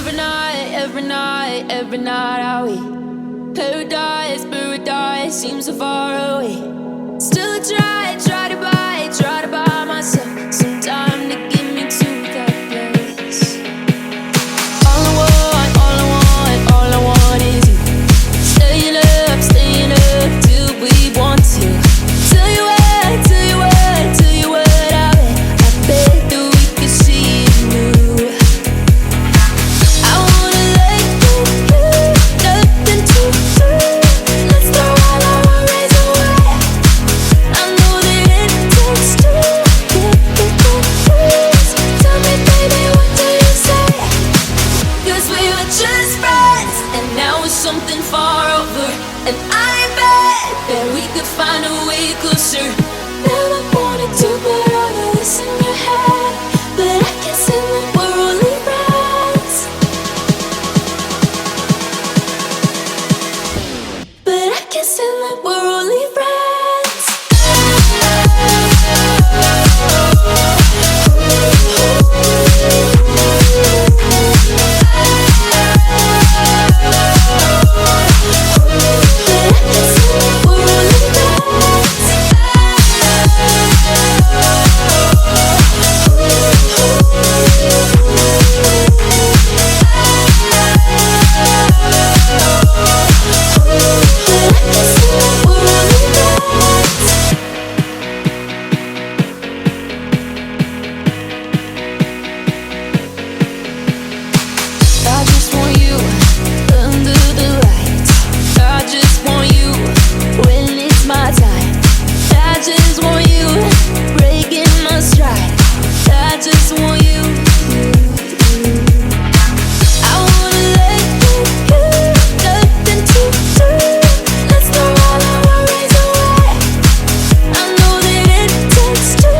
every night are we paradise, paradise seems so far away. Still try to buy myself some time to get me to that place. All I want is you. Staying up till we want to. Tell you what, I bet that we could see it new. I wanna let you, nothing to do. Let's throw all our worries away. I know that it takes two to get me confused. Tell me, baby, what do you say? 'Cause we were just friends, and now it's something far over. And I bet that we could find a way closer. Never wanted to put all of this in your head, but I can see that we're only friends. But I can see that we're only friends. I just want you under the lights. I just want you when it's my time. I just want you breaking my stride. I just want you. I wanna let you, nothing to do. Let's throw all our worries away. I know that it takes two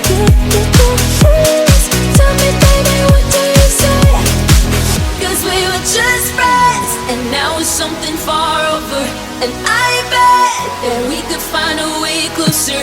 to get me confused. Tell me, baby, what do you say? 'Cause we were just friends, and now it's something far over. And I bet that we could find a way closer.